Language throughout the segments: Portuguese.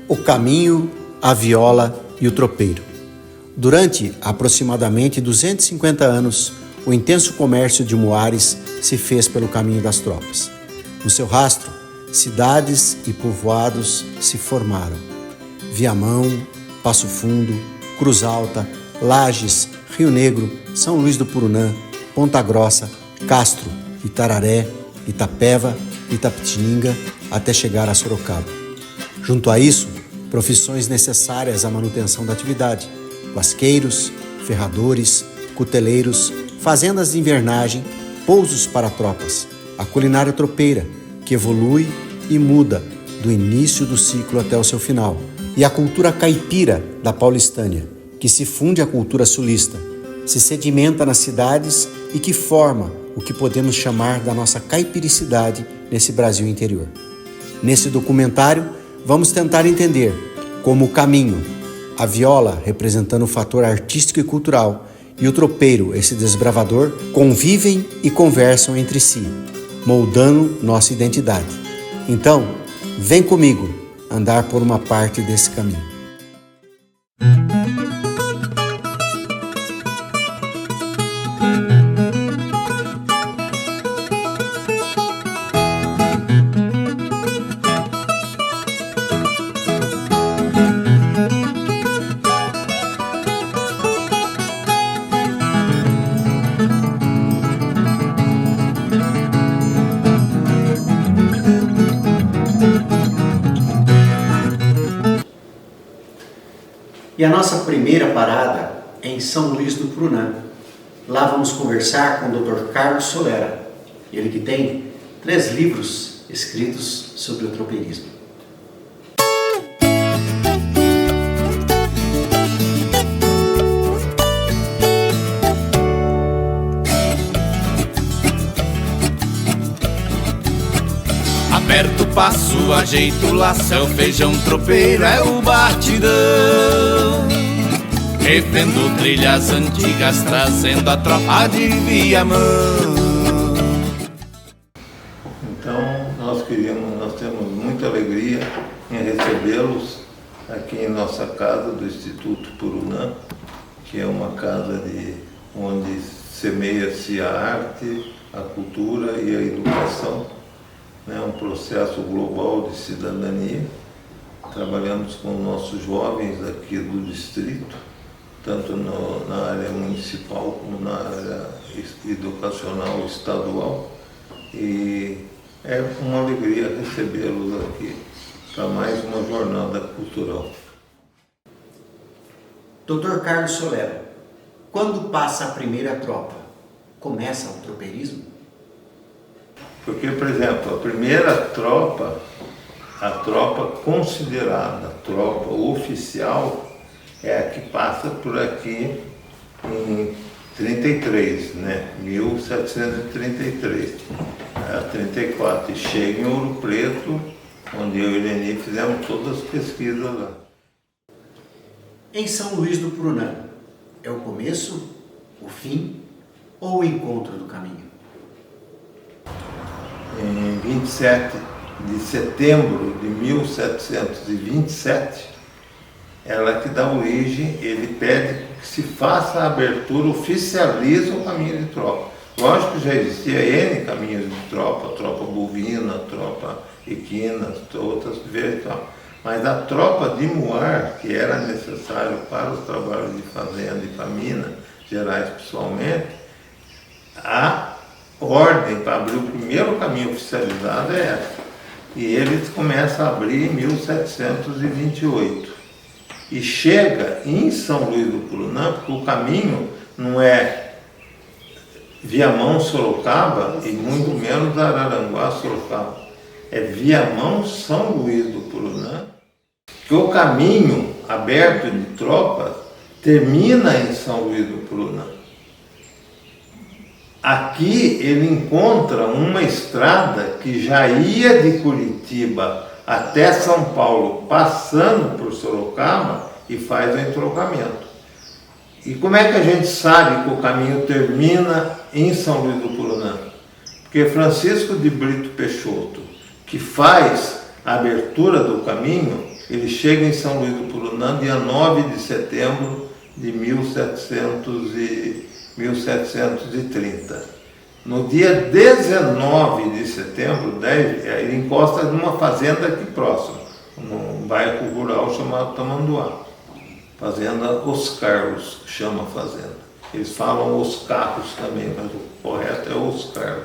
O caminho, a viola e o tropeiro. Durante aproximadamente 250 anos, o intenso comércio de muares se fez pelo caminho das tropas. No seu rastro, cidades e povoados se formaram. Viamão, Passo Fundo, Cruz Alta, Lages, Rio Negro, São Luís do Purunã, Ponta Grossa, Castro, Itararé, Itapeva, Itapetininga, até chegar a Sorocaba. Junto a isso, profissões necessárias à manutenção da atividade: guasqueiros, ferradores, cuteleiros, fazendas de invernagem, pousos para tropas, a culinária tropeira, que evolui e muda do início do ciclo até o seu final, e a cultura caipira da Paulistânia, que se funde à cultura sulista, se sedimenta nas cidades e que forma o que podemos chamar da nossa caipiricidade nesse Brasil interior. Nesse documentário, vamos tentar entender como o caminho, a viola representando o fator artístico e cultural, e o tropeiro, esse desbravador, convivem e conversam entre si, moldando nossa identidade. Então, vem comigo andar por uma parte desse caminho. E a nossa primeira parada é em São Luís do Purunã. Lá vamos conversar com o Dr. Carlos Solera, ele que tem 3 livros escritos sobre o tropeirismo. Aperto o passo, ajeito o laço, é o feijão tropeiro, é o batidão. Revendo trilhas antigas, trazendo a tropa de Viamão. Então nós temos muita alegria em recebê-los aqui em nossa casa do Instituto Purunã, que é uma casa onde semeia-se a arte, a cultura e a educação. É um processo global de cidadania. Trabalhamos com nossos jovens aqui do distrito, tanto na área municipal como na área educacional estadual. E é uma alegria recebê-los aqui para mais uma jornada cultural. Dr. Carlos Solera, quando passa a primeira tropa, começa o tropeirismo? Porque, por exemplo, a primeira tropa, a tropa considerada, a tropa oficial, é a que passa por aqui em 33, né? 1733, a 34, e chega em Ouro Preto, onde eu e Leni fizemos todas as pesquisas lá. Em São Luís do Purunã, é o começo, o fim ou o encontro do caminho? Em 27 de setembro de 1727, ela que dá origem, ele pede que se faça a abertura, oficializa o caminho de tropa. Lógico que já existia N caminhos de tropa, tropa bovina, tropa equina, outras vezes, mas a tropa de muar, que era necessário para os trabalhos de fazenda e para Minas Gerais pessoalmente, a ordem para abrir o primeiro caminho oficializado é essa. E eles começam a abrir em 1728. E chega em São Luís do Purunã, porque o caminho não é Viamão-Sorocaba e muito menos Araranguá-Sorocaba. É Viamão-São Luís do Purunã, que o caminho aberto de tropas termina em São Luís do Purunã. Aqui ele encontra uma estrada que já ia de Curitiba até São Paulo, passando por Sorocaba, e faz o entroncamento. E como é que a gente sabe que o caminho termina em São Luís do Purunã? Porque Francisco de Brito Peixoto, que faz a abertura do caminho, Ele chega em São Luís do Purunã dia 9 de setembro de 1730. No dia 19 de setembro, ele encosta numa fazenda aqui próximo, num bairro rural chamado Tamanduá. Fazenda Os Carlos, chama a fazenda. Eles falam Os Carros também, mas o correto é Os Carlos.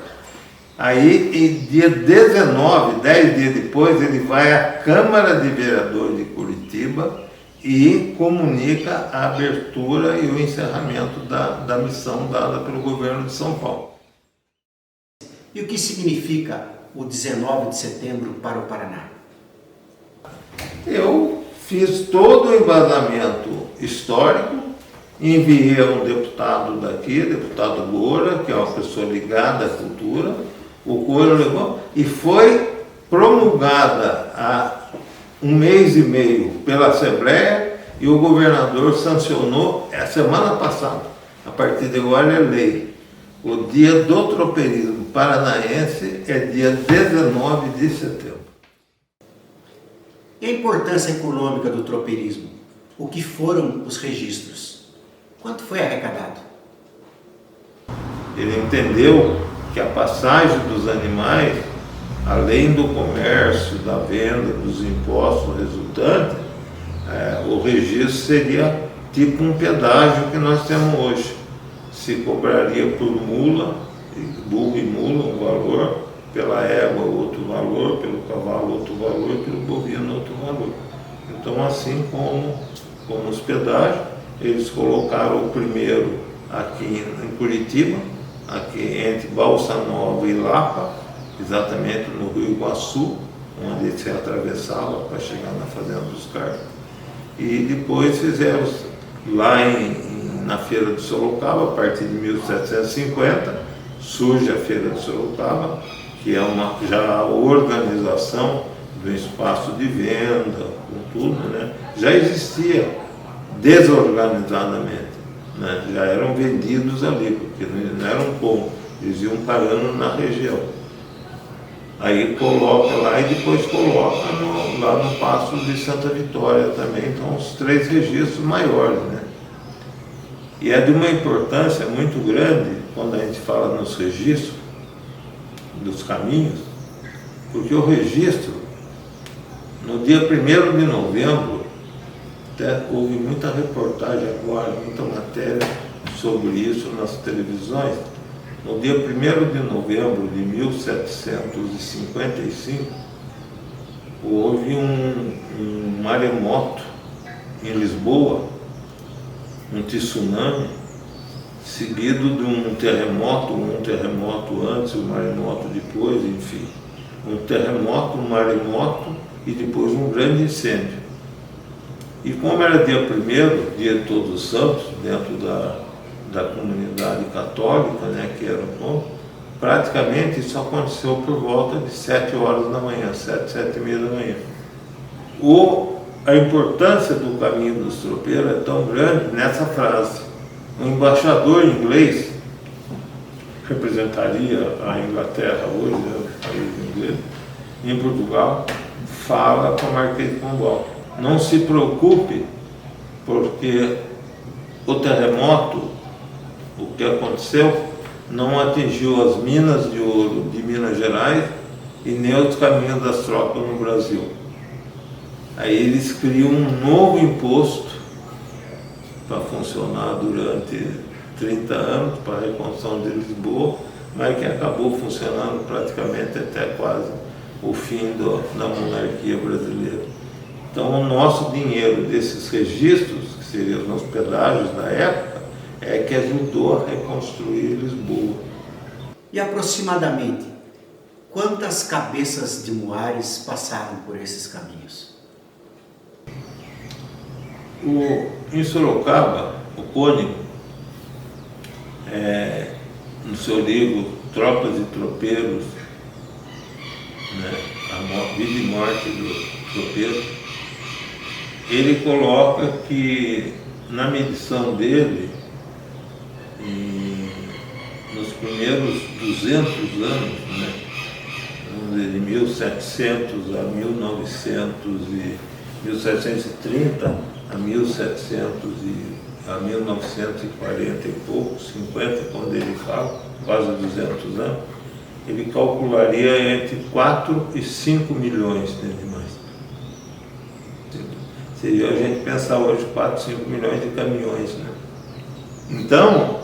Aí, em dia 19, 10 dias depois, ele vai à Câmara de Vereadores de Curitiba e comunica a abertura e o encerramento da missão dada pelo governo de São Paulo. E o que significa o 19 de setembro para o Paraná? Eu fiz todo o embasamento histórico, enviei a um deputado daqui, deputado Goura, que é uma pessoa ligada à cultura. O Goura levou e foi promulgada há um mês e meio pela Assembleia e o governador sancionou a semana passada. A partir de agora é lei. O dia do tropeirismo paranaense é dia 19 de setembro. E a importância econômica do tropeirismo? O que foram os registros? Quanto foi arrecadado? Ele entendeu que a passagem dos animais, além do comércio, da venda, dos impostos resultantes, o registro seria tipo um pedágio que nós temos hoje. Se cobraria por mula, burro e mula um valor, pela égua outro valor, pelo cavalo outro valor, pelo bovino outro valor. Então, assim como os pedágios, eles colocaram o primeiro aqui em Curitiba, aqui entre Balsa Nova e Lapa, exatamente no Rio Iguaçu, onde se atravessava para chegar na Fazenda dos Carlos. E depois fizeram lá na Feira de Sorocaba, a partir de 1750, surge a Feira de Sorocaba, que é já a organização do espaço de venda, com tudo, né? Já existia desorganizadamente, né? Já eram vendidos ali, porque não eram como, eles iam parando na região. Aí coloca lá e depois coloca lá no Paço de Santa Vitória também, então os 3 registros maiores, né? E é de uma importância muito grande quando a gente fala nos registros dos caminhos, porque o registro, no dia 1º de novembro, até houve muita reportagem agora, muita matéria sobre isso nas televisões. No dia 1º de novembro de 1755, houve um maremoto em Lisboa, um tsunami, seguido de um terremoto antes, um maremoto depois, enfim. Um terremoto, um maremoto e depois um grande incêndio. E como era dia 1º, dia de Todos os Santos, dentro da comunidade católica, né, que era o ponto, praticamente isso aconteceu por volta de 7 horas da manhã, 7, 7h30 da manhã. A importância do caminho dos tropeiros é tão grande nessa frase. O embaixador inglês representaria a Inglaterra hoje, o país inglês, em Portugal, fala com o Marquês de Pombal: não se preocupe, porque o terremoto, o que aconteceu, não atingiu as minas de ouro de Minas Gerais e nem os caminhos das tropas no Brasil. Aí eles criam um novo imposto para funcionar durante 30 anos, para a reconstrução de Lisboa, mas que acabou funcionando praticamente até quase o fim da monarquia brasileira. Então, o nosso dinheiro desses registros, que seriam os pedágios da época, é que ajudou a reconstruir Lisboa. E aproximadamente, quantas cabeças de muares passaram por esses caminhos? Em Sorocaba, o Cônigo, no seu livro Tropas e Tropeiros, né, a vida e morte do tropeiro, ele coloca que na medição dele, nos primeiros 200 anos, né, vamos dizer, de 1700 a 1900 1730 a 1940 e pouco, 50, quando ele fala, quase 200 anos, ele calcularia entre 4 e 5 milhões de animais. Seria a gente pensar hoje 4, 5 milhões de caminhões, né? Então,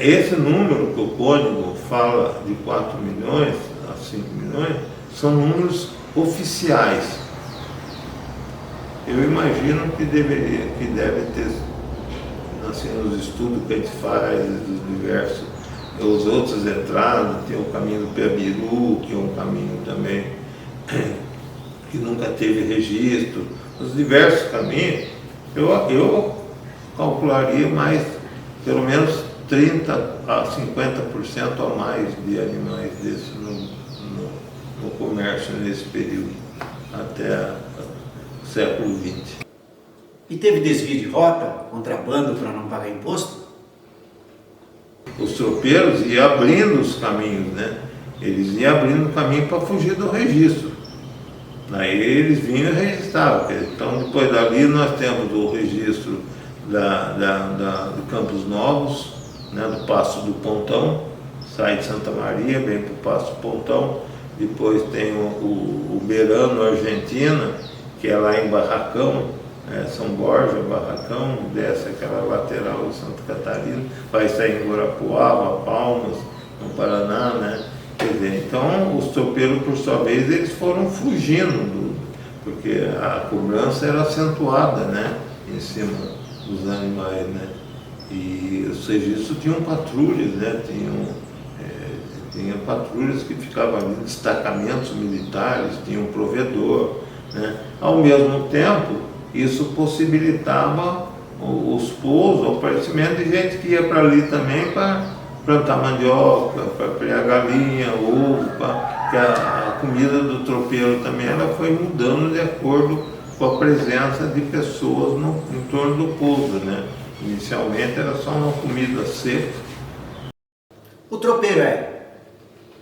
esse número que o código fala de 4 milhões a 5 milhões, são números oficiais. Eu imagino que deve ter, assim, nos estudos que a gente faz, dos diversos, os outros entradas, tem o caminho do Piabiru, que é um caminho também que nunca teve registro, os diversos caminhos, eu calcularia mais, pelo menos 30% a 50% a mais de animais desses no comércio nesse período, até o século XX. E teve desvio de rota, contrabando para não pagar imposto? Os tropeiros iam abrindo os caminhos, né? Eles iam abrindo o caminho para fugir do registro. Daí eles vinham e registravam. Então, depois dali, nós temos o registro de Campos Novos, né, do Passo do Pontão, sai de Santa Maria, vem para o Passo do Pontão. Depois tem o Berano, Argentina, que é lá em Barracão, São Borja, Barracão, desce aquela lateral de Santa Catarina, vai sair em Guarapuava, Palmas, no Paraná, né? Quer dizer, então os tropeiros, por sua vez, eles foram fugindo, porque a cobrança era acentuada, né? Em cima dos animais, né? E os registros tinham patrulhas, né? Tinha patrulhas que ficavam ali, destacamentos militares, tinha um provedor, né? Ao mesmo tempo, isso possibilitava os pousos, o aparecimento de gente que ia para ali também para plantar mandioca, para criar galinha, ovo, que a comida do tropeiro também ela foi mudando de acordo com a presença de pessoas em torno do pouso, né? Inicialmente era só uma comida seca. O tropeiro é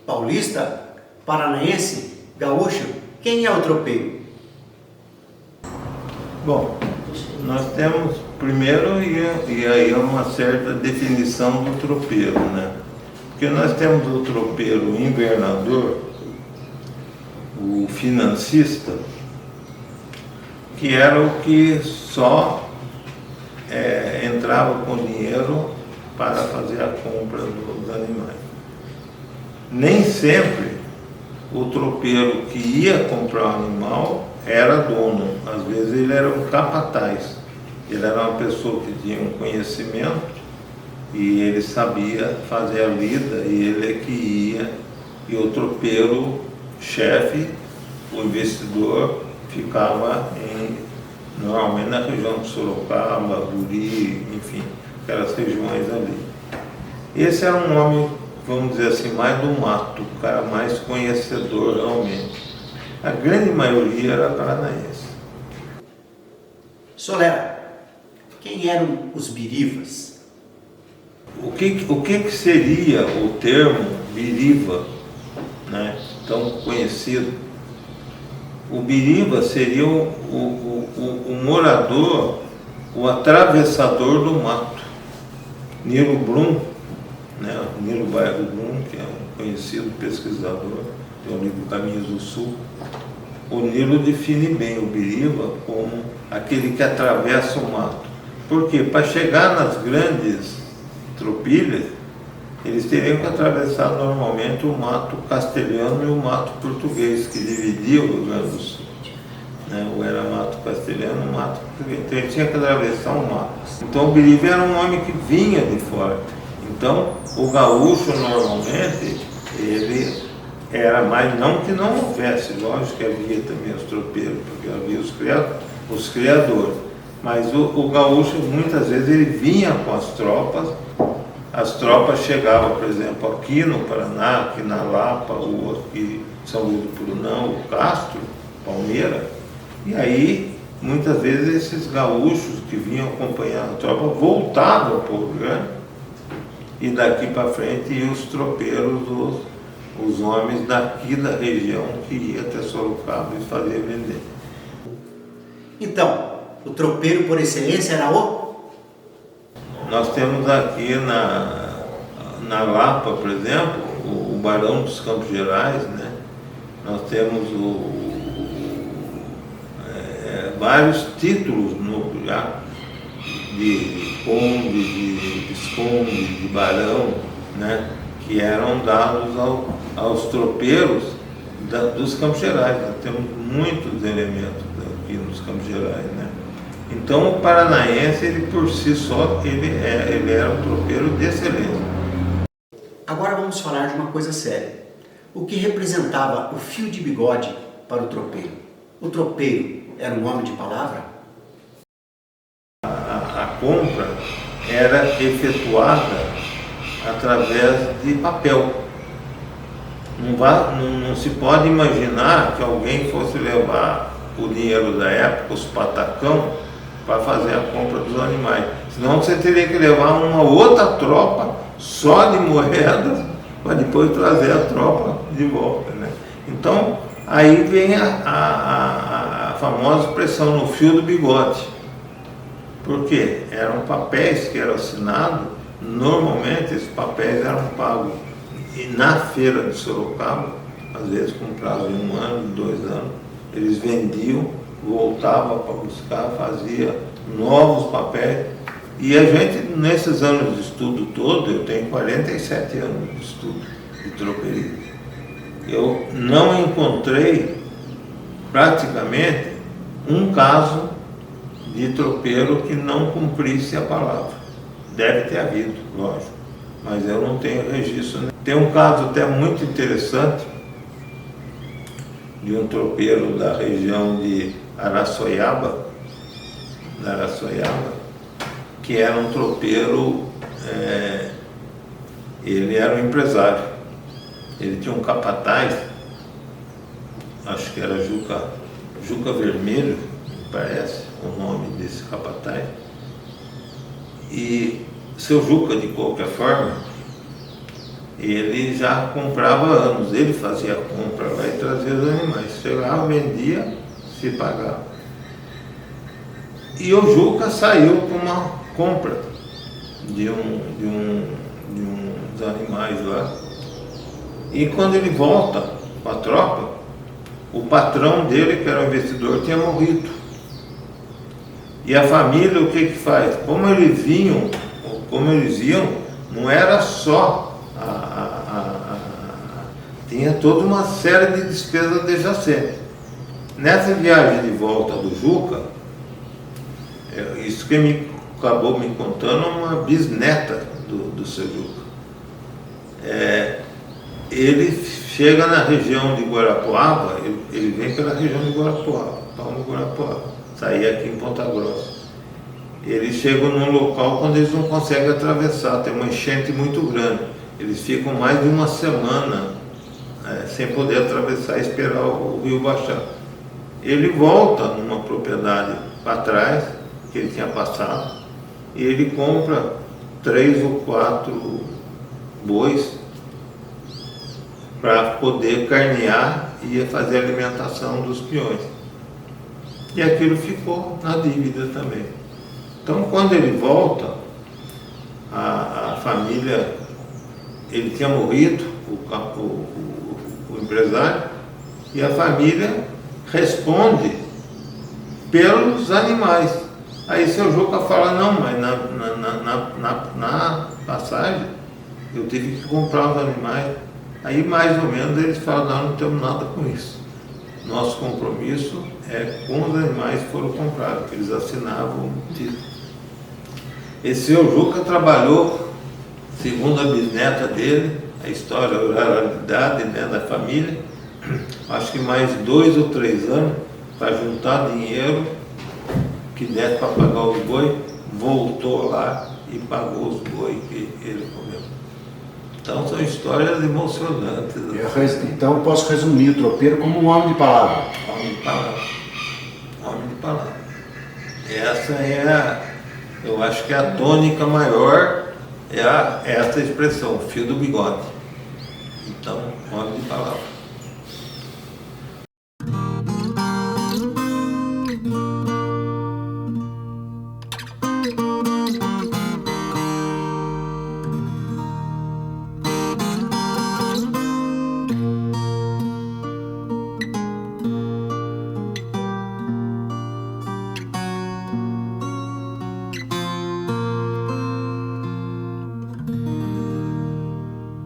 paulista, paranaense, gaúcho? Quem é o tropeiro? Bom, nós temos primeiro e aí uma certa definição do tropeiro, né? Porque nós temos o tropeiro invernador, o financista, que era o que só entrava com dinheiro para fazer a compra dos animais. Nem sempre o tropeiro que ia comprar o animal era dono, às vezes ele era um capataz, ele era uma pessoa que tinha um conhecimento e ele sabia fazer a lida e ele é que ia, e o tropeiro chefe, o investidor, ficava normalmente na região de Sorocaba, Guri, enfim, aquelas regiões ali. Esse era um homem, vamos dizer assim, mais do mato, o cara mais conhecedor realmente. A grande maioria era paranaense. Solera, quem eram os birivas? O que seria o termo biriva, né, tão conhecido? O biriva seria o morador, o atravessador do mato. Nilo Brum, né, Nilo Bairro Brum, que é um conhecido pesquisador, tem o livro Caminhos do Sul. O Nilo define bem o biriva como aquele que atravessa o mato. Por quê? Para chegar nas grandes tropilhas, eles teriam que atravessar normalmente o mato castelhano e o mato português, que dividia o Rio Grande do Sul. Né? Ou era mato castelhano ou mato português. Então ele tinha que atravessar o mato. Então o biriva era um homem que vinha de fora. Então o gaúcho normalmente, ele era mais, não que não houvesse, lógico que havia também os tropeiros, porque havia os criadores. Mas o gaúcho, muitas vezes, ele vinha com as tropas chegavam, por exemplo, aqui no Paraná, aqui na Lapa, ou aqui em São Luís do Purunã, o Castro, Palmeira, e aí, muitas vezes, esses gaúchos que vinham acompanhar a tropa voltavam para o Rio Grande, e daqui para frente iam os tropeiros, os homens daqui da região que ia até Sorocaba e fazer vender. Então, o tropeiro por excelência era o? Nós temos aqui na Lapa, por exemplo, o Barão dos Campos Gerais, né? Nós temos vários títulos já de conde, de visconde, de barão, né? Que eram dados aos tropeiros dos Campos Gerais. Nós temos muitos elementos aqui nos Campos Gerais, né? Então o paranaense, ele por si só, ele era um tropeiro de excelência. Agora vamos falar de uma coisa séria. O que representava o fio de bigode para o tropeiro? O tropeiro era um homem de palavra? A compra era efetuada através de papel. Não se pode imaginar que alguém fosse levar o dinheiro da época, os patacão, para fazer a compra dos animais. Senão você teria que levar uma outra tropa só de moedas para depois trazer a tropa de volta, né? Então, aí vem a famosa expressão no fio do bigode. Por quê? Eram papéis que eram assinados, normalmente esses papéis eram pagos e na feira de Sorocaba, às vezes com prazo de 1 ano, 2 anos, eles vendiam, voltavam para buscar, fazia novos papéis. E a gente, nesses anos de estudo todo, eu tenho 47 anos de estudo de troperia, eu não encontrei praticamente um caso de tropeiro que não cumprisse a palavra. Deve ter havido, lógico, mas eu não tenho registro. Tem um caso até muito interessante de um tropeiro da região de Araçoiaba, que era um tropeiro, ele era um empresário. Ele tinha um capataz, acho que era Juca Vermelho, me parece o nome desse capataz. E seu Juca, de qualquer forma, ele já comprava há anos, ele fazia a compra lá e trazia os animais. Chegava, vendia, se pagava. E o Juca saiu para uma compra de uns animais lá. E quando ele volta para a tropa, o patrão dele, que era o investidor, tinha morrido. E a família, o que faz? Como eles iam, não era só tinha toda uma série de despesas adjacentes. Nessa viagem de volta do Juca, isso que acabou me contando uma bisneta do seu Juca. Ele chega na região de Guarapuava, ele vem pela região de Guarapuava, saía aqui em Ponta Grossa. Eles chegam num local quando eles não conseguem atravessar, tem uma enchente muito grande. Eles ficam mais de uma semana sem poder atravessar e esperar o rio baixar. Ele volta numa propriedade para trás, que ele tinha passado, e ele compra 3 ou 4 bois para poder carnear e fazer a alimentação dos peões. E aquilo ficou na dívida também. Então, quando ele volta, a família, ele tinha morrido, o empresário, e a família responde pelos animais. Aí seu Juca fala, não, mas na passagem eu tive que comprar os animais. Aí mais ou menos eles falam, não temos nada com isso. Nosso compromisso é com os animais que foram comprados, que eles assinavam o título. Esse seu Juca trabalhou, segundo a bisneta dele, a história, a oralidade, né, da família, acho que mais 2 ou 3 anos para juntar dinheiro que desse para pagar os boi, voltou lá e pagou os boi que ele comeu. Então são histórias emocionantes. Então eu posso resumir o tropeiro como um homem de palavra. Homem de palavra. Homem de palavra. Essa eu acho que a tônica maior é essa expressão, fio do bigode. Então, homem de palavra.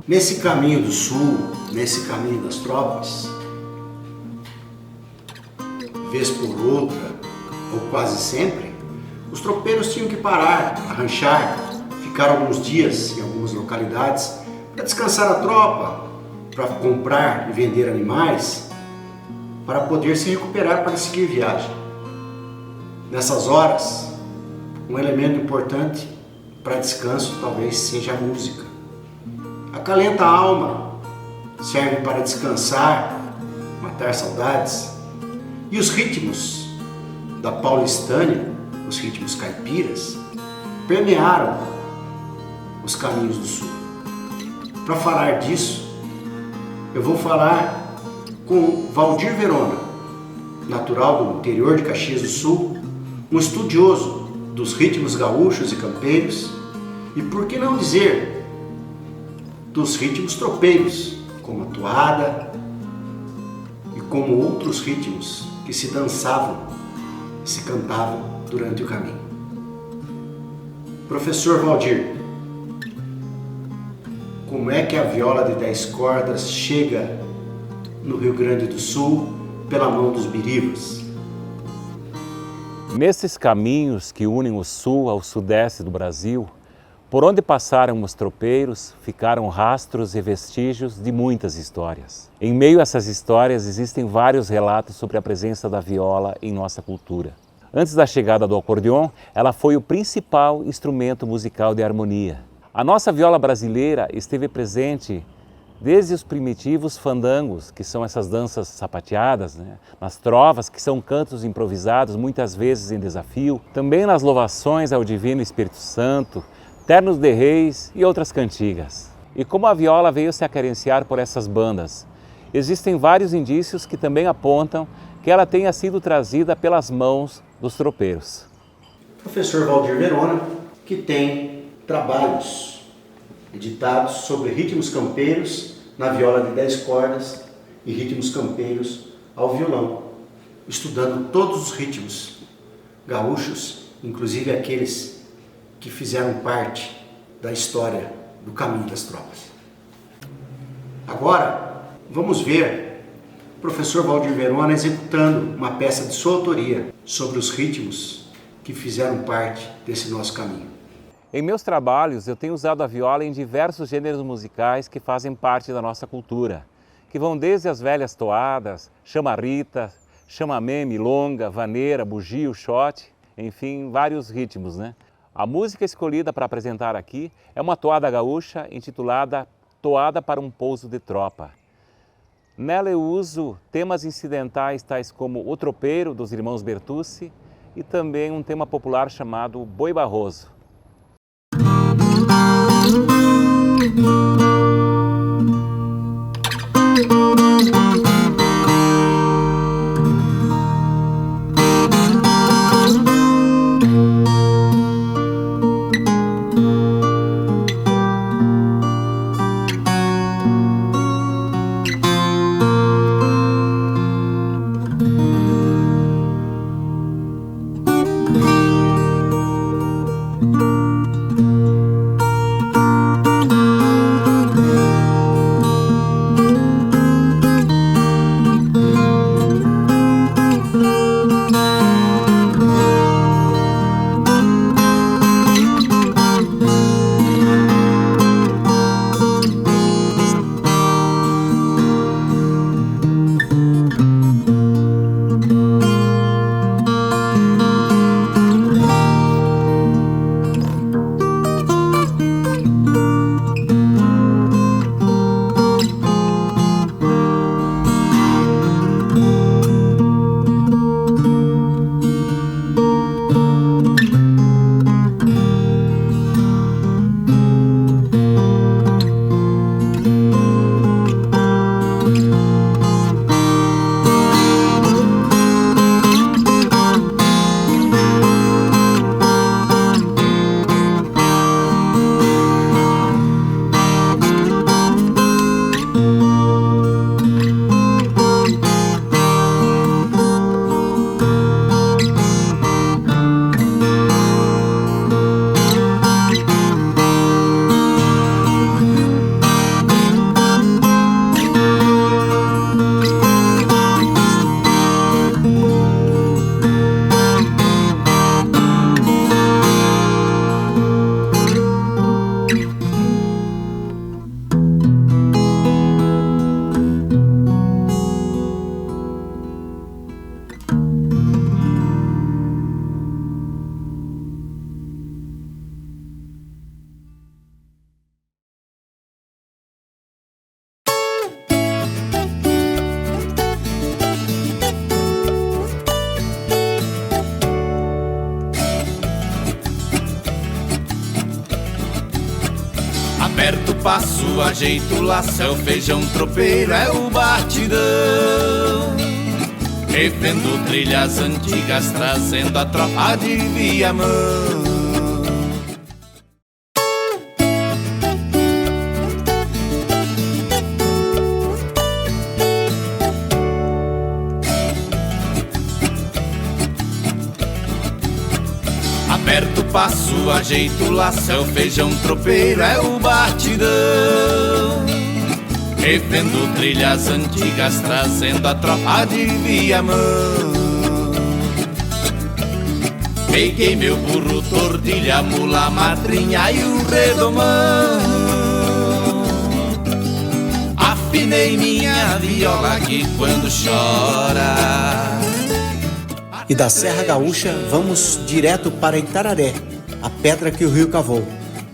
Nesse caminho do sul, nesse caminho das tropas, vez por outra, ou quase sempre, os tropeiros tinham que parar, arranchar, ficar alguns dias em algumas localidades para descansar a tropa, para comprar e vender animais, para poder se recuperar para seguir viagem. Nessas horas, um elemento importante para descanso talvez seja a música. Acalenta a alma, serve para descansar, matar saudades. E os ritmos da paulistânia, os ritmos caipiras, permearam os caminhos do sul. Para falar disso, eu vou falar com Valdir Verona, natural do interior de Caxias do Sul, um estudioso dos ritmos gaúchos e campeiros, e por que não dizer dos ritmos tropeiros, como a toada e como outros ritmos que se dançavam e se cantavam durante o caminho. Professor Valdir, como é que a viola de 10 cordas chega no Rio Grande do Sul pela mão dos birivas? Nesses caminhos que unem o sul ao sudeste do Brasil, por onde passaram os tropeiros, ficaram rastros e vestígios de muitas histórias. Em meio a essas histórias existem vários relatos sobre a presença da viola em nossa cultura. Antes da chegada do acordeon, ela foi o principal instrumento musical de harmonia. A nossa viola brasileira esteve presente desde os primitivos fandangos, que são essas danças sapateadas, nas trovas, que são cantos improvisados, muitas vezes em desafio, também nas louvações ao Divino Espírito Santo, ternos de reis e outras cantigas. E como a viola veio se acarenciar por essas bandas? Existem vários indícios que também apontam que ela tenha sido trazida pelas mãos dos tropeiros. Professor Valdir Verona, que tem trabalhos editados sobre ritmos campeiros na viola de 10 cordas e ritmos campeiros ao violão, estudando todos os ritmos gaúchos, inclusive aqueles que fizeram parte da história do caminho das tropas. Agora, vamos ver o professor Valdir Verona executando uma peça de sua autoria sobre os ritmos que fizeram parte desse nosso caminho. Em meus trabalhos, eu tenho usado a viola em diversos gêneros musicais que fazem parte da nossa cultura, que vão desde as velhas toadas, chama-rita, chamamé, milonga, vaneira, bugio, xote, enfim, vários ritmos, A música escolhida para apresentar aqui é uma toada gaúcha intitulada Toada para um Pouso de Tropa. Nela eu uso temas incidentais tais como O Tropeiro, dos irmãos Bertucci, e também um tema popular chamado Boi Barroso. passo, ajeito o laço, é o feijão tropeiro, é o batidão. Revendo trilhas antigas, trazendo a tropa de Viamão. Aperto o passo, ajeito o laço, é o feijão tropeiro, é o batidão. Revendo trilhas antigas, trazendo a tropa de Viamão. Peguei meu burro, tordilha, mula, madrinha e o redomão. Afinei minha viola que quando chora. E da Serra Gaúcha vamos direto para Itararé, a pedra que o rio cavou,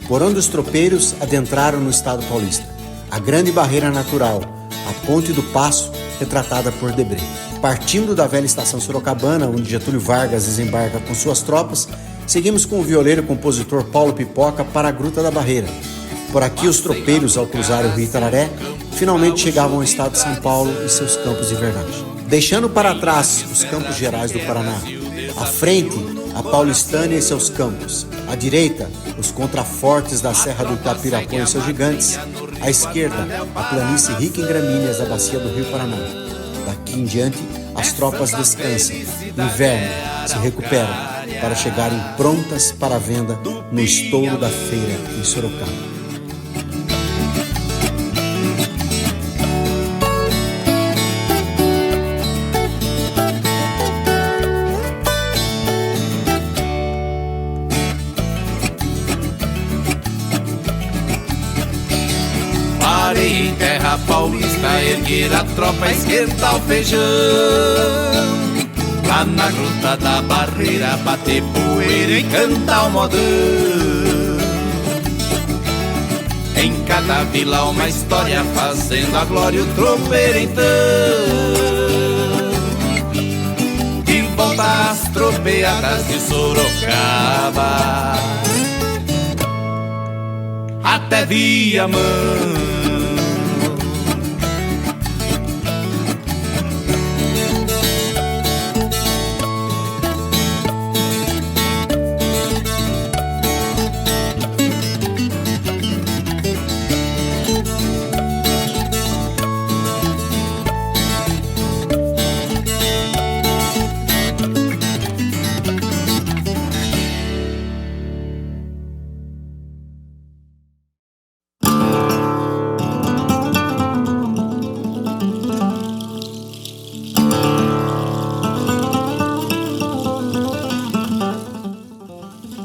por onde os tropeiros adentraram no estado paulista. A grande barreira natural, a Ponte do Passo, retratada por Debré. Partindo da velha estação Sorocabana, onde Getúlio Vargas desembarca com suas tropas, seguimos com o violeiro e compositor Paulo Pipoca para a Gruta da Barreira. Por aqui, os tropeiros, ao cruzar o rio Itararé, finalmente chegavam ao estado de São Paulo e seus campos de vernagem. Deixando para trás os Campos Gerais do Paraná, à frente, a Paulistânia e seus campos, à direita, os contrafortes da Serra do Itapirapó e seus gigantes, à esquerda, a planície rica em gramíneas da bacia do Rio Paraná. Daqui em diante, as tropas descansam, no inverno, se recuperam, para chegarem prontas para a venda no estouro da feira em Sorocaba. Parei em terra paulista, erguer a tropa, esquentar o feijão. Lá na Gruta da Barreira, bater poeira e cantar o modão. Em cada vila uma história, fazendo a glória o tropeiro então. De volta às tropeadas de Sorocaba, até Viamão.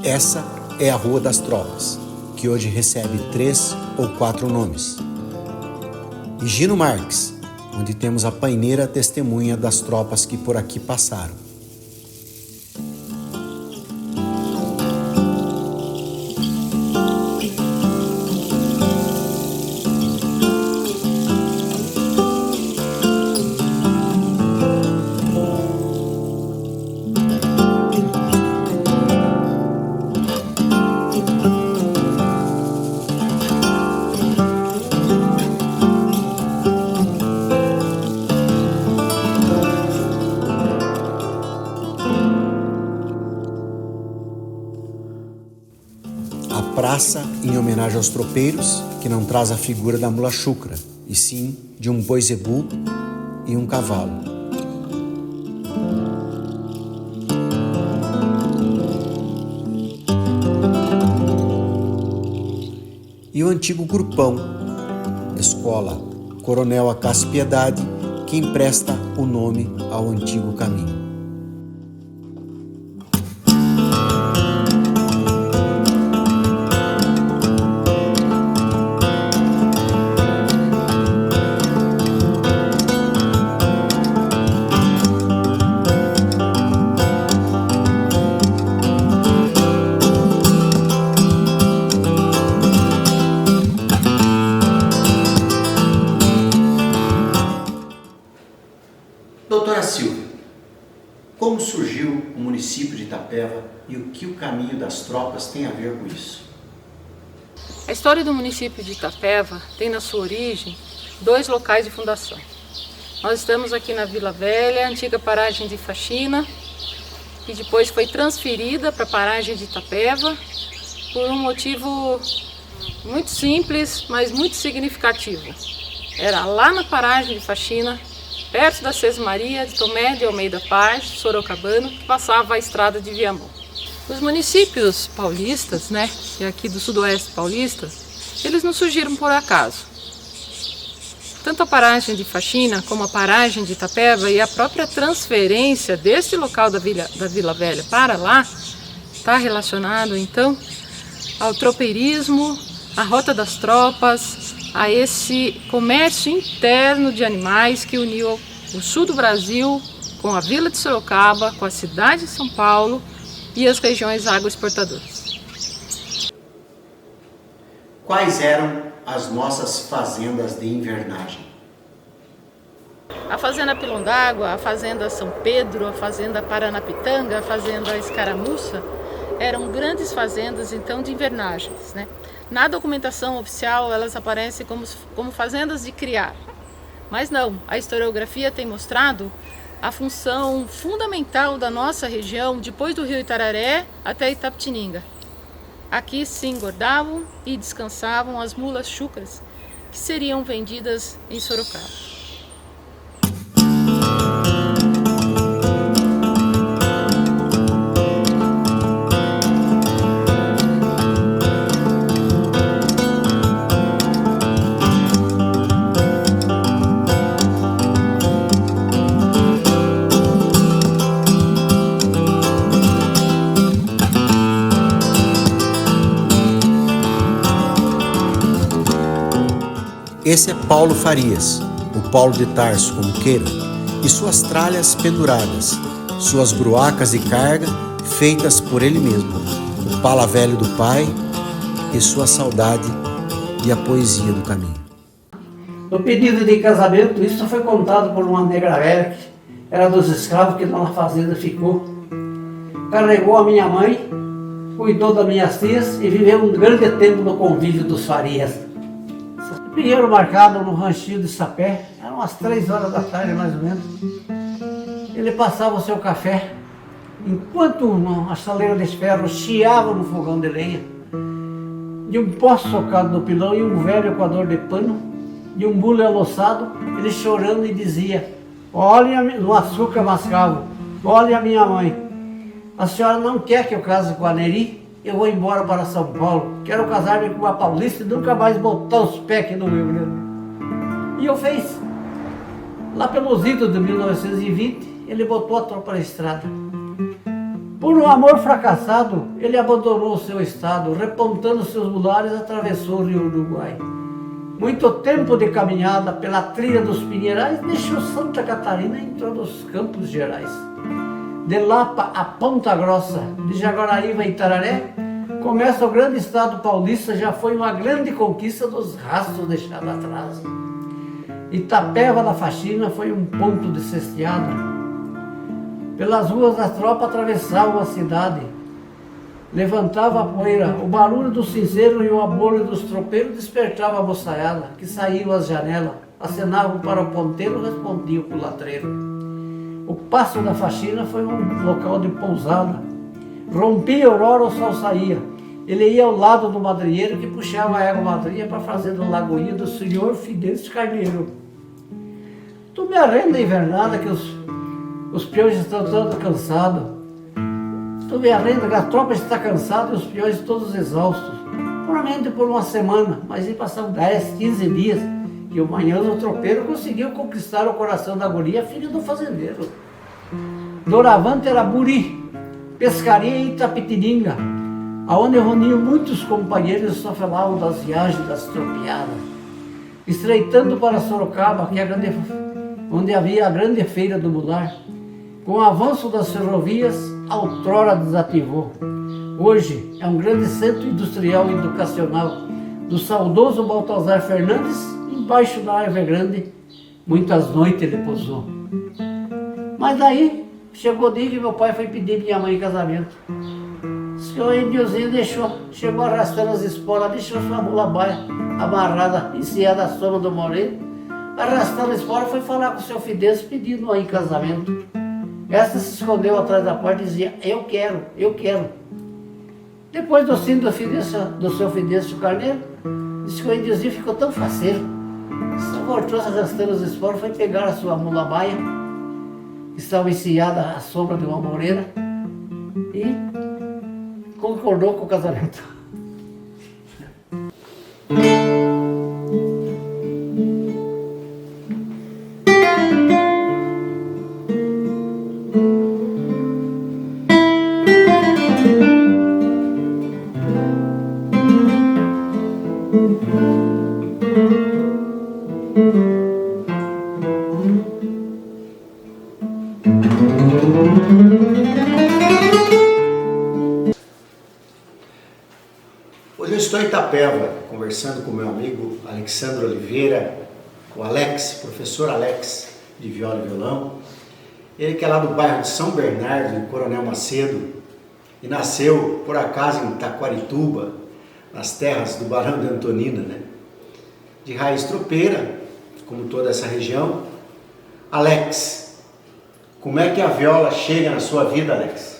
Essa é a Rua das Tropas, que hoje recebe 3 ou 4 nomes. Higino Marques, onde temos a paineira testemunha das tropas que por aqui passaram. Praça em homenagem aos tropeiros, que não traz a figura da mula chucra, e sim de um boi zebu e um cavalo. E o antigo grupão, escola Coronel Acácio Piedade, que empresta o nome ao antigo caminho. Doutora Silvia, como surgiu o município de Itapeva e o que o caminho das tropas tem a ver com isso? A história do município de Itapeva tem na sua origem 2 locais de fundação. Nós estamos aqui na Vila Velha, antiga paragem de Faxina, que depois foi transferida para a paragem de Itapeva por um motivo muito simples, mas muito significativo. Era lá na paragem de Faxina, perto da Sesmaria de Tomé de Almeida Paz, Sorocabana, que passava a estrada de Viamão. Os municípios paulistas, que é aqui do sudoeste paulista, eles não surgiram por acaso. Tanto a paragem de Faxina como a paragem de Itapeva e a própria transferência desse local da Vila Velha para lá está relacionado então ao tropeirismo, à Rota das Tropas, a esse comércio interno de animais que uniu o sul do Brasil com a vila de Sorocaba, com a cidade de São Paulo e as regiões agroexportadoras. Quais eram as nossas fazendas de invernagem? A Fazenda Pilão d'Água, a Fazenda São Pedro, a Fazenda Paranapitanga, a Fazenda Escaramuça eram grandes fazendas então de invernagens. Na documentação oficial elas aparecem como fazendas de criar, mas não, a historiografia tem mostrado a função fundamental da nossa região depois do rio Itararé até Itapetininga. Aqui se engordavam e descansavam as mulas chúcaras que seriam vendidas em Sorocaba. Esse é Paulo Farias, o Paulo de Tarso, como queiram, e suas tralhas penduradas, suas bruacas de carga feitas por ele mesmo, o pala velho do pai e sua saudade e a poesia do caminho. No pedido de casamento, isso foi contado por uma negra velha, que era dos escravos que lá na fazenda ficou. Carregou a minha mãe, cuidou das minhas tias e viveu um grande tempo no convívio dos Farias. Primeiro marcado no ranchinho de Sapé, eram umas 3 horas da tarde mais ou menos. Ele passava o seu café, enquanto a chaleira de ferro chiava no fogão de lenha, de um poço socado no pilão e um velho coador de pano, de um bule aloçado, ele chorando e dizia: olha no açúcar mascavo, olha a minha mãe, a senhora não quer que eu case com a Neri? Eu vou embora para São Paulo, quero casar-me com uma paulista e nunca mais botar os pés aqui no Rio Grande. E eu fiz. Lá pelos idos de 1920, ele botou a tropa na estrada. Por um amor fracassado, ele abandonou o seu estado, repontando seus mulares, atravessou o rio Uruguai. Muito tempo de caminhada pela trilha dos Pinheirais, deixou Santa Catarina e entrou nos Campos Gerais. De Lapa a Ponta Grossa, de Jaguaraíva a Itararé, começa o grande estado paulista, já foi uma grande conquista dos rastros deixados atrás. Itapeva da Faxina foi um ponto de cesteada. Pelas ruas as tropas atravessavam a cidade, levantava a poeira, o barulho do cinzeiro e o abolho dos tropeiros despertava a moçaiada, que saíam às janelas, acenavam para o ponteiro e respondiam com o latreiro. O Passo da Faxina foi um local de pousada. Rompia a aurora, o sol saía. Ele ia ao lado do madrinheiro que puxava a égua madrinha para fazer da lagoinha do senhor Fidêncio Carneiro. Tu me arrenda a invernada que os peões estão todos cansados. Tu me arrenda que a tropa está cansada e os peões todos exaustos. Provavelmente por uma semana, mas aí passaram 10, 15 dias. E o manhoso tropeiro conseguiu conquistar o coração da guria, filha do fazendeiro. Doravante era Buri, pescaria em Itapetininga, aonde reuniam muitos companheiros e só falavam das viagens, das tropeadas. Estreitando para Sorocaba, que é onde havia a grande feira do mular, com o avanço das ferrovias, outrora desativou. Hoje é um grande centro industrial e educacional do saudoso Baltazar Fernandes. Embaixo da árvore grande, muitas noites ele pousou. Mas daí, chegou o dia que meu pai foi pedir minha mãe em casamento. que o índiozinho chegou arrastando as esporas, deixou sua mulabaia amarrada, enfiada à sombra do moreiro, arrastando a espora, foi falar com o seu Fidencio pedindo aí em casamento. Essa se escondeu atrás da porta e dizia, eu quero, eu quero. Depois do sino do seu Fidencio Carneiro, disse que o índiozinho ficou tão faceiro, só voltou arrastando as esporas, foi pegar a sua mulabaia, que estava enfiada à sombra de uma moreira, e concordou com o casamento. Hoje eu estou em Itapeva, conversando com meu amigo Alexandre Oliveira, o Alex, professor Alex, de viola e violão. Ele que é lá do bairro de São Bernardo, em Coronel Macedo, e nasceu, por acaso, em Taquarituba, nas terras do Barão de Antonina, né? De raiz tropeira, como toda essa região. Alex, como é que a viola chega na sua vida, Alex?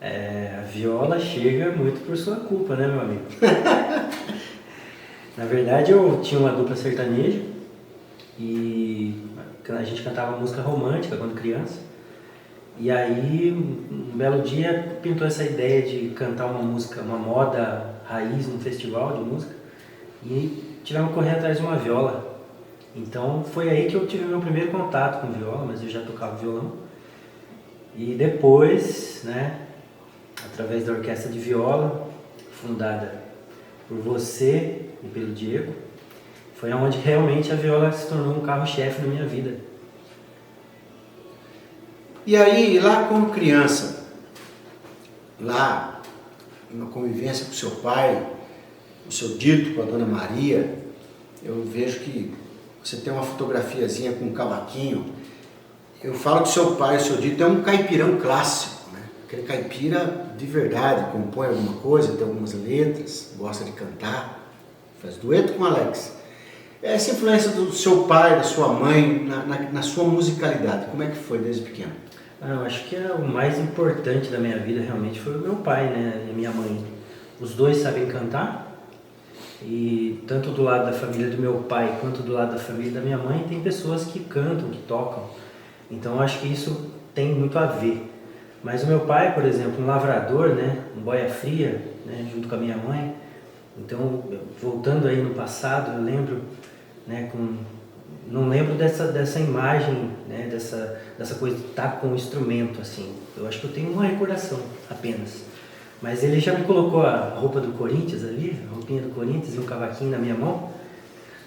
A viola chega muito por sua culpa, né, meu amigo? Na verdade, eu tinha uma dupla sertaneja e a gente cantava música romântica quando criança. E aí, um belo dia, pintou essa ideia de cantar uma música, uma moda raiz num festival de música. E tivemos que correr atrás de uma viola. Então, foi aí que eu tive meu primeiro contato com viola, mas eu já tocava violão. E depois, né, através da orquestra de viola, fundada por você e pelo Diego, foi onde realmente a viola se tornou um carro-chefe na minha vida. E aí, lá como criança, lá na convivência com seu pai, o seu dito com a Dona Maria, eu vejo que você tem uma fotografiazinha com um cavaquinho. Eu falo que seu pai, o seu dito, é um caipirão clássico, né? Aquele caipira de verdade, compõe alguma coisa, tem algumas letras, gosta de cantar, faz dueto com o Alex. Essa influência do seu pai, da sua mãe, na sua musicalidade, como é que foi desde pequeno? Eu acho que o mais importante da minha vida realmente foi o meu pai, né, e a minha mãe. Os dois sabem cantar, e tanto do lado da família do meu pai quanto do lado da família da minha mãe tem pessoas que cantam, que tocam. Então eu acho que isso tem muito a ver. Mas o meu pai, por exemplo, um lavrador, né, um boia fria, né, junto com a minha mãe. Então, voltando aí no passado, eu lembro, né, não lembro dessa imagem, né, dessa coisa de estar com o instrumento, assim. Eu acho que eu tenho uma recordação apenas. Mas ele já me colocou a roupa do Corinthians ali, a roupinha do Corinthians e um cavaquinho na minha mão.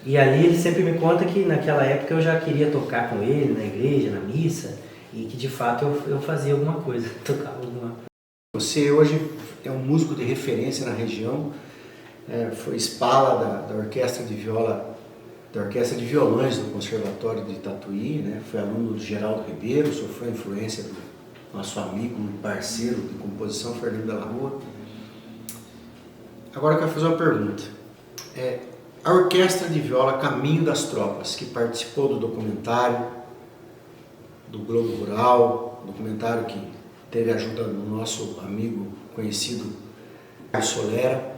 E ali ele sempre me conta que naquela época eu já queria tocar com ele na igreja, na missa, e que de fato eu fazia alguma coisa, tocava alguma coisa. Você hoje é um músico de referência na região, foi espala da orquestra de viola, da orquestra de violões do Conservatório de Tatuí, né? Foi aluno do Geraldo Ribeiro, sofreu a influência do nosso amigo e parceiro de composição, Fernando Della Rua. Agora eu quero fazer uma pergunta. A orquestra de viola Caminho das Tropas, que participou do documentário do Globo Rural, documentário que teve a ajuda do nosso amigo conhecido Solera.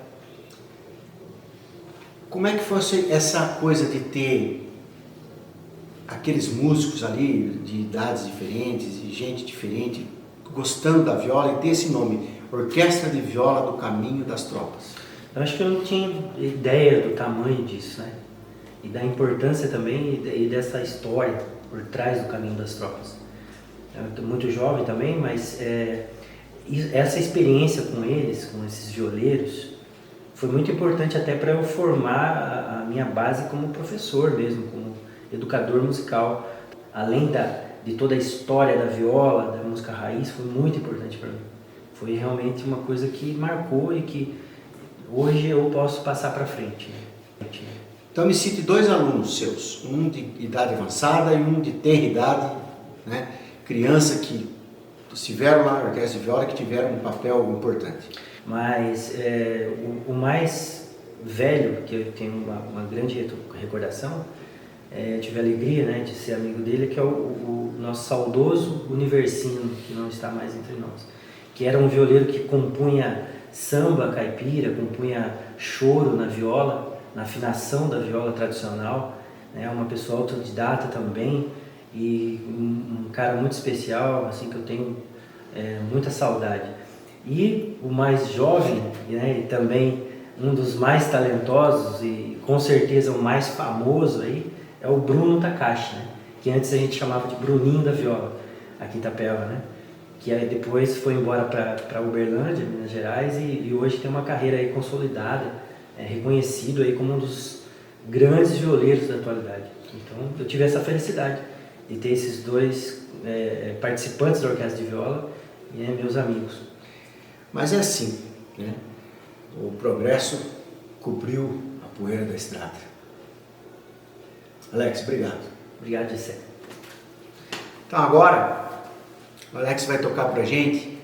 Como é que foi essa coisa de ter aqueles músicos ali de idades diferentes e gente diferente gostando da viola e ter esse nome, Orquestra de Viola do Caminho das Tropas? Eu acho que eu não tinha ideia do tamanho disso, né? E da importância também e dessa história por trás do Caminho das Tropas. Eu estou muito jovem também, mas essa experiência com eles, com esses violeiros, foi muito importante até para eu formar a minha base como professor mesmo, como educador musical. Além de toda a história da viola, da música raiz, foi muito importante para mim. Foi realmente uma coisa que marcou e que hoje eu posso passar para frente. Então me cite 2 alunos seus, um de idade avançada e um de tenra idade, né? Criança que estiveram lá na orquestra de viola que tiveram um papel importante. Mas o mais velho, que eu tenho uma grande recordação, tive a alegria, né, de ser amigo dele, que é o nosso saudoso Universino, que não está mais entre nós, que era um violeiro que compunha samba caipira, compunha choro na viola, na afinação da viola tradicional, né, uma pessoa autodidata também, e um cara muito especial, assim, que eu tenho muita saudade. E o mais jovem, né, e também um dos mais talentosos e com certeza o mais famoso aí, é o Bruno Takashi, né, que antes a gente chamava de Bruninho da viola, aqui em Itapeva, né, que aí depois foi embora para Uberlândia, Minas Gerais, e hoje tem uma carreira aí consolidada, reconhecido aí como um dos grandes violeiros da atualidade. Então eu tive essa felicidade de ter esses dois participantes da orquestra de viola e meus amigos. Mas é assim, né? O progresso cobriu a poeira da estrada. Alex, obrigado. Obrigado, Gessé. Então agora, o Alex vai tocar pra gente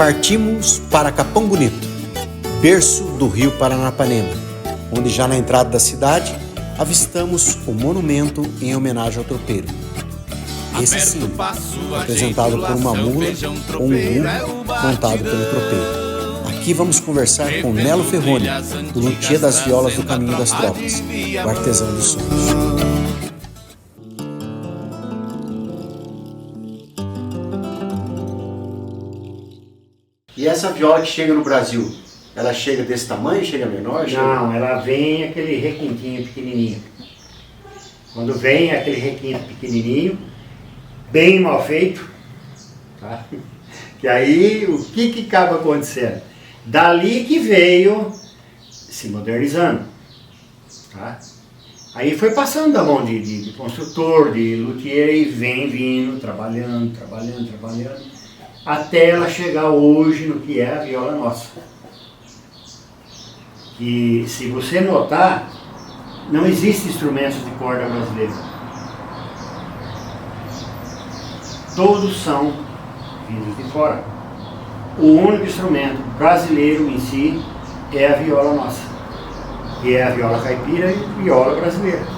partimos para Capão Bonito, berço do rio Paranapanema, onde já na entrada da cidade avistamos o monumento em homenagem ao tropeiro. Esse sim, apresentado por uma mula ou um burro montado pelo tropeiro. Aqui vamos conversar com Nelo Ferroni, o luthier das violas do Caminho das Tropas, o artesão dos sonhos. E essa viola que chega no Brasil, ela chega desse tamanho, chega menor? Não, ela vem aquele requintinho pequenininho. Quando vem aquele requinto pequenininho, bem mal feito, tá? Que aí o que acaba acontecendo? Dali que veio se modernizando, tá? Aí foi passando da mão de construtor, de luthier, e vem vindo, trabalhando, até ela chegar hoje no que é a viola nossa. E se você notar, não existe instrumentos de corda brasileira. Todos são vindos de fora. O único instrumento brasileiro em si é a viola nossa, que é a viola caipira e a viola brasileira.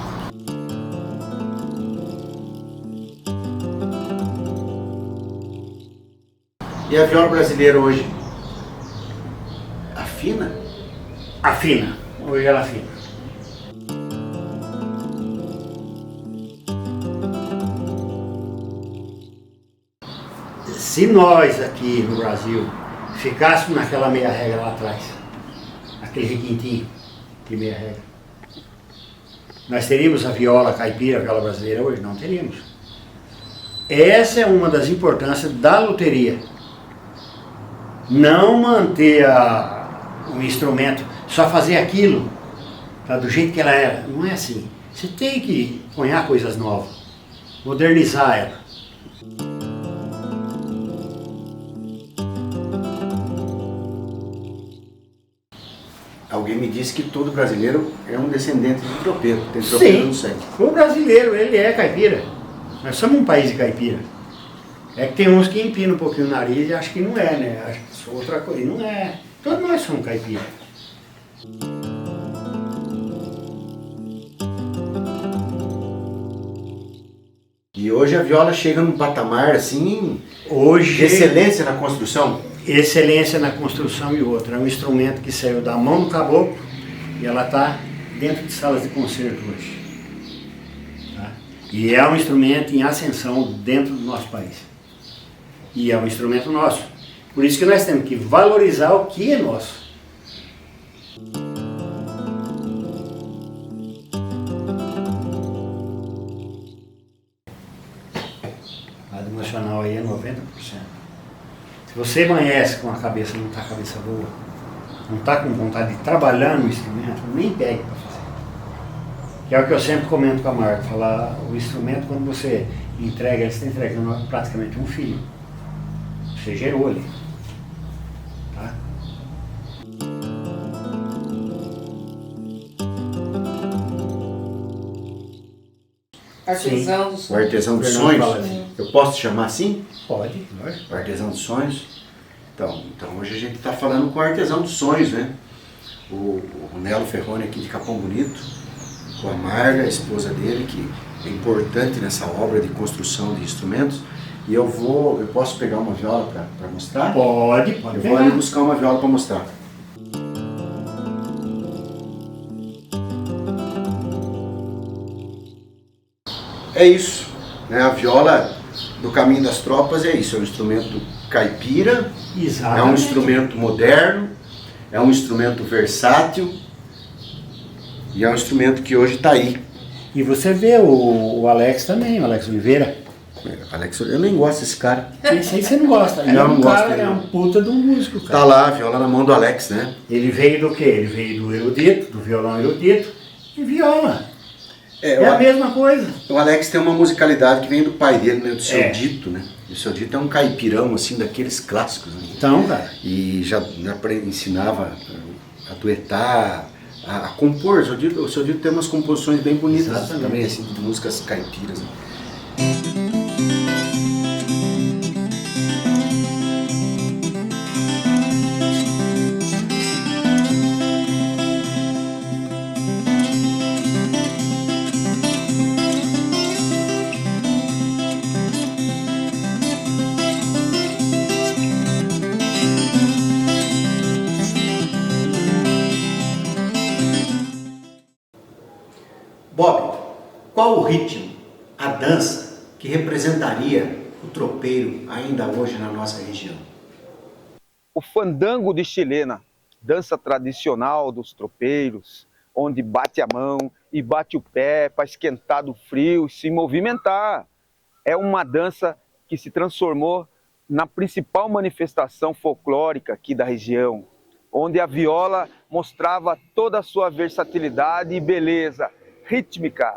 E a viola brasileira hoje afina? Afina, hoje ela afina. Se nós aqui no Brasil Ficássemos naquela meia regra lá atrás, aquele requintinho de meia regra. Nós teríamos a viola caipira, a viola brasileira hoje? Não teríamos. Essa é uma das importâncias da loteria. Não manter o instrumento, só fazer aquilo, tá, do jeito que ela era. Não é assim. Você tem que cunhar coisas novas, modernizar ela. Alguém me disse que todo brasileiro é um descendente de tropeiro, tem tropeiro no sangue. O brasileiro, ele é caipira. Nós somos um país de caipira. É que tem uns que empinam um pouquinho o nariz e acham que não é, né? Acham que é outra coisa. Não é. Todos nós somos caipira. E hoje a viola chega num patamar assim, Hoje, de excelência na construção. excelência na construção e outra. É um instrumento que saiu da mão do caboclo e ela está dentro de salas de concerto hoje. Tá? E é um instrumento em ascensão dentro do nosso país. E é um instrumento nosso. Por isso que nós temos que valorizar o que é nosso. O lado emocional aí é 90%. Se você amanhece com a cabeça, não está a cabeça boa, não está com vontade de trabalhar no instrumento, nem pegue para fazer. Que é o que eu sempre comento com a Marta, falar, o instrumento, quando você entrega, você está entregando praticamente um filho. Você gerou ele. Tá? Artesão dos O artesão dos Fernando sonhos. fala assim. Eu posso te chamar assim? Pode, lógico. O artesão dos sonhos. Então hoje a gente está falando com o artesão dos sonhos, né? O Nelo Ferroni aqui de Capão Bonito, com a Marga, a esposa dele, que é importante nessa obra de construção de instrumentos. E eu posso pegar uma viola para mostrar? Pode Eu vou ali pegar. buscar uma viola para mostrar. É isso, né? A viola do Caminho das Tropas é isso, é um instrumento caipira, é um Exatamente. instrumento moderno, é um instrumento versátil e é um instrumento que hoje está aí. E você vê o Alex também, o Alex Oliveira. Alex, eu nem gosto desse cara. Esse aí você não gosta. Ele Não, é um não gosto cara, dele, é não. um puta de um músico, cara. Tá lá a viola na mão do Alex, né? Ele veio do quê? Ele veio do erudito, do violão erudito e viola. É a mesma coisa. O Alex tem uma musicalidade que vem do pai dele, né? Do seu É. Dito, né? O seu Dito é um caipirão, assim, daqueles clássicos, né? Então, cara, E já ensinava a duetar, a compor. O seu Dito tem umas composições bem bonitas. Exatamente. Também, assim, de músicas caipiras, né? Bob, qual o ritmo, a dança que representaria o tropeiro ainda hoje na nossa região? O fandango de chilena, dança tradicional dos tropeiros, onde bate a mão e bate o pé para esquentar do frio e se movimentar. É uma dança que se transformou na principal manifestação folclórica aqui da região, onde a viola mostrava toda a sua versatilidade e beleza rítmica.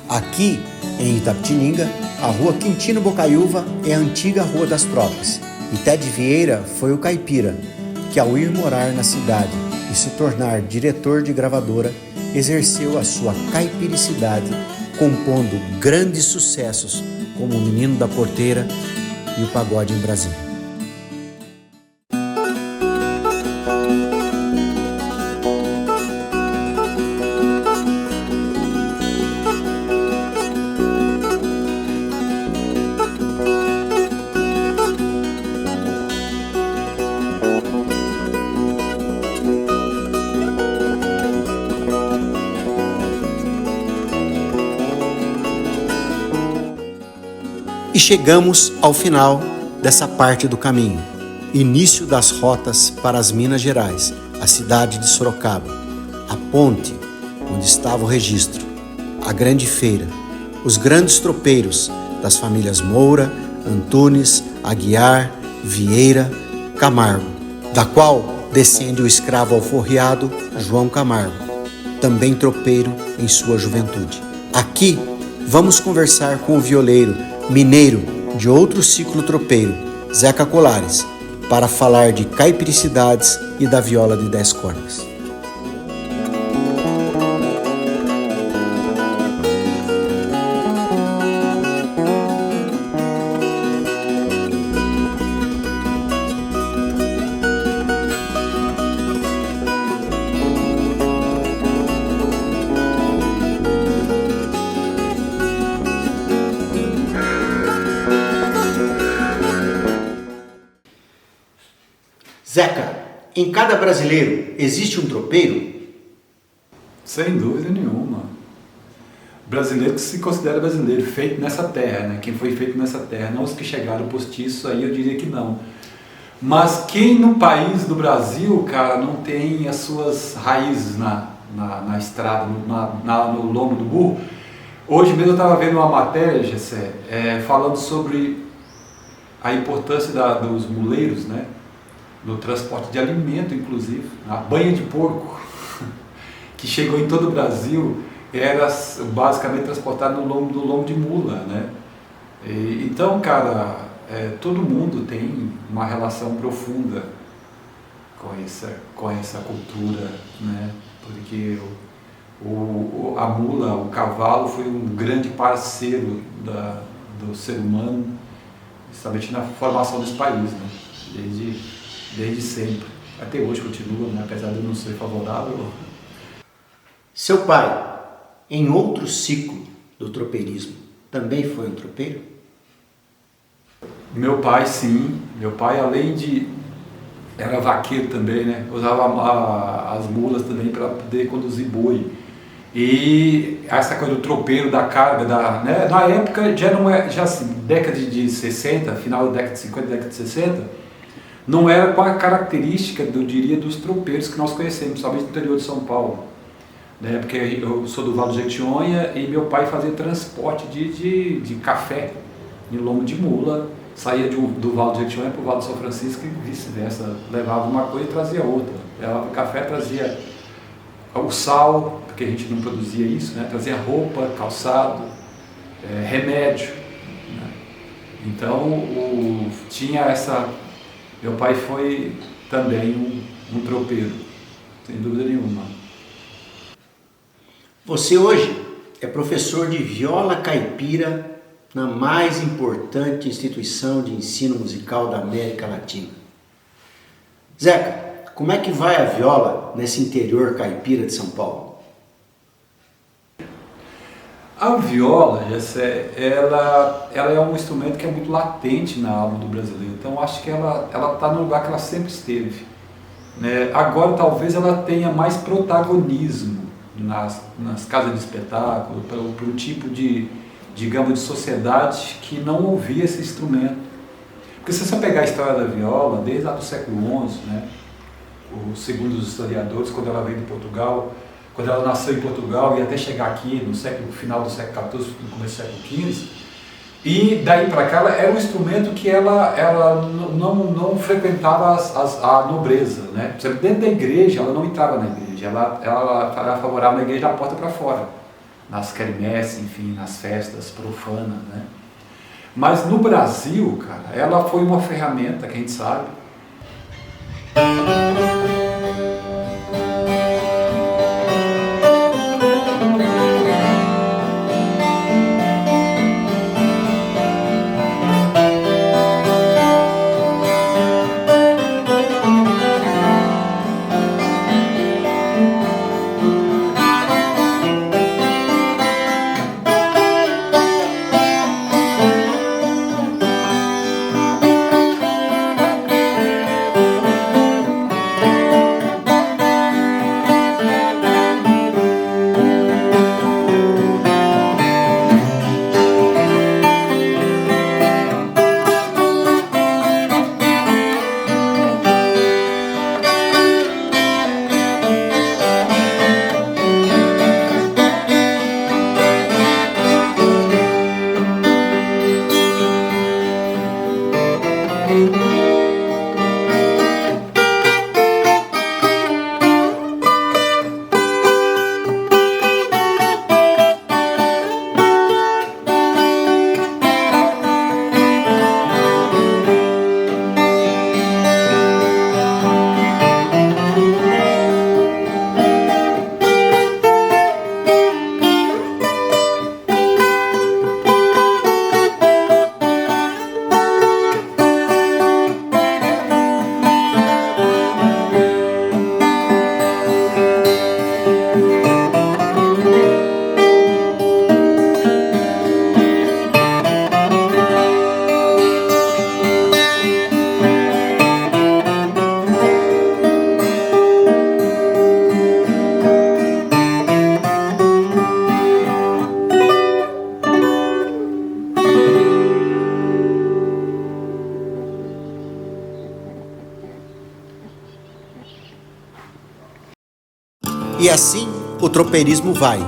Aqui, em Itapetininga, a rua Quintino Bocaiúva é a antiga Rua das Tropas. E Ted Vieira foi o caipira, que ao ir morar na cidade e se tornar diretor de gravadora, exerceu a sua caipiricidade, compondo grandes sucessos como O Menino da Porteira e O Pagode em Brasília. E chegamos ao final dessa parte do caminho. Início das rotas para as Minas Gerais, a cidade de Sorocaba, a ponte onde estava o registro, a grande feira, os grandes tropeiros das famílias Moura, Antunes, Aguiar, Vieira, Camargo, da qual descende o escravo alforriado João Camargo, também tropeiro em sua juventude. Aqui vamos conversar com o violeiro mineiro de outro ciclo tropeiro, Zeca Colares, para falar de caipiricidades e da viola de 10 cordas. Zeca, em cada brasileiro existe um tropeiro? Sem dúvida nenhuma. Brasileiro que se considera brasileiro, feito nessa terra, né? Quem foi feito nessa terra, não os que chegaram postiços, aí eu diria que não. Mas quem no país do Brasil, cara, não tem as suas raízes na estrada, no lombo do burro? Hoje mesmo eu estava vendo uma matéria, Gessé, falando sobre a importância dos muleiros, né? No transporte de alimento, inclusive, a banha de porco, que chegou em todo o Brasil, era basicamente transportado no lombo de mula, né? Então, cara, todo mundo tem uma relação profunda com essa cultura, né? Porque a mula, o cavalo, foi um grande parceiro do ser humano, principalmente na formação desse país, né? Desde sempre. Até hoje continua, né? Apesar de não ser favorável. Seu pai, em outro ciclo do tropeirismo, também foi um tropeiro? Meu pai, sim. Meu pai, além de... era vaqueiro também, né? Usava as mulas também para poder conduzir boi. E essa coisa do tropeiro, da carga, né? Na época, já assim, década de 60, final da década de 50, década de 60, não era com a característica, eu diria, dos tropeiros que nós conhecemos, principalmente no interior de São Paulo. Né? Porque eu sou do Vale do Jequitinhonha e meu pai fazia transporte de café em lombo de mula, saía do Vale do Jequitinhonha para o Vale do São Francisco e vice-versa. Levava uma coisa e trazia outra. Levava o café, trazia o sal, porque a gente não produzia isso, né? Trazia roupa, calçado, remédio. Né? Então, tinha essa... Meu pai foi também um tropeiro, sem dúvida nenhuma. Você hoje é professor de viola caipira na mais importante instituição de ensino musical da América Latina. Zeca, como é que vai a viola nesse interior caipira de São Paulo? A viola, Gessé, ela é um instrumento que é muito latente na alma do brasileiro, então acho que ela está no lugar que ela sempre esteve. Né? Agora talvez ela tenha mais protagonismo nas casas de espetáculo, por um tipo de, digamos, de sociedade que não ouvia esse instrumento. Porque se você pegar a história da viola, desde lá do século XI, né? Segundo os historiadores, quando ela veio de Portugal, quando ela nasceu em Portugal e até chegar aqui no final do século XIV, no começo do século XV, e daí para cá ela era um instrumento que ela não frequentava a nobreza, né? Dentro da igreja ela não entrava na igreja, ela era favorável na igreja da porta para fora, nas quermesses, enfim, nas festas profanas, né? Mas no Brasil, cara, ela foi uma ferramenta que a gente sabe. E assim o tropeirismo vai,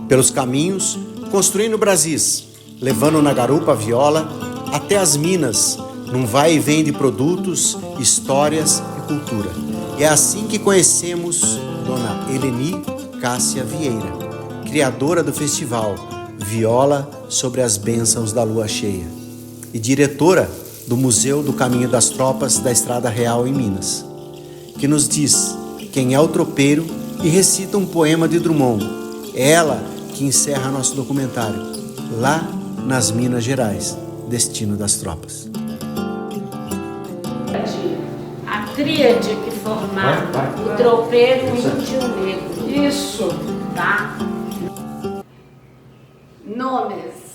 pelos caminhos, construindo Brasis, levando na garupa a viola até as minas, num vai e vem de produtos, histórias e cultura. E é assim que conhecemos Dona Eleni Cássia Vieira, criadora do festival Viola sobre as Bênçãos da Lua Cheia e diretora do Museu do Caminho das Tropas da Estrada Real em Minas, que nos diz quem é o tropeiro e recita um poema de Drummond. É ela que encerra nosso documentário, lá nas Minas Gerais, destino das tropas. A tríade que formava o tropeiro e o tio negro. Isso, tá? Nomes.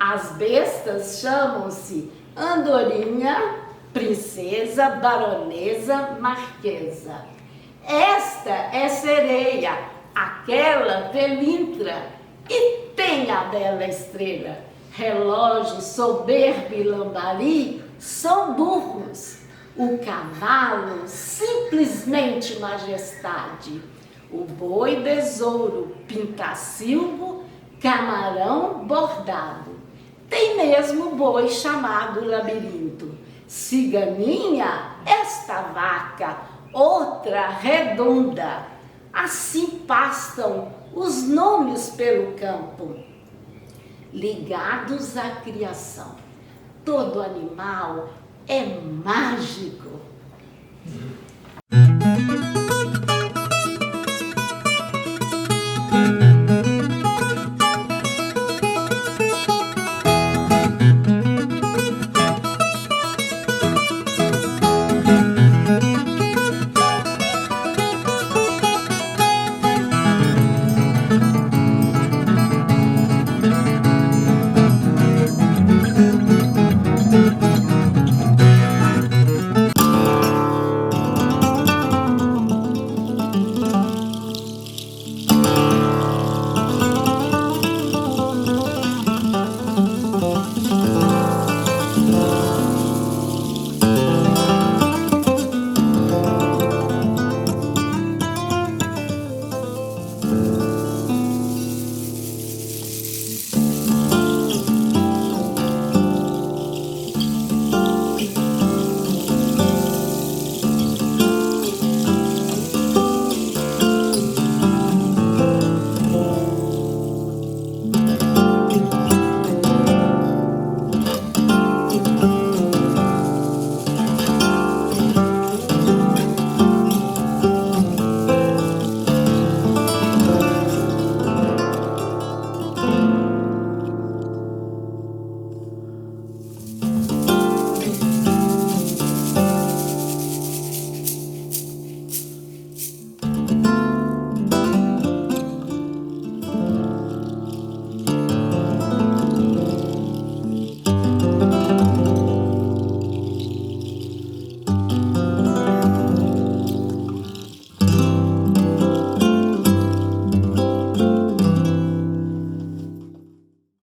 As bestas chamam-se Andorinha, Princesa, Baronesa, Marquesa. Esta é Sereia, aquela Pelintra, e tem a bela Estrela. Relógio, Soberbo e Lambari são burros. O cavalo, simplesmente majestade. O boi, Besouro, Pintacilgo, Camarão, Bordado. Tem mesmo boi chamado Labirinto. Ciganinha, esta vaca, outra redonda. Assim pastam os nomes pelo campo, ligados à criação. Todo animal é mágico.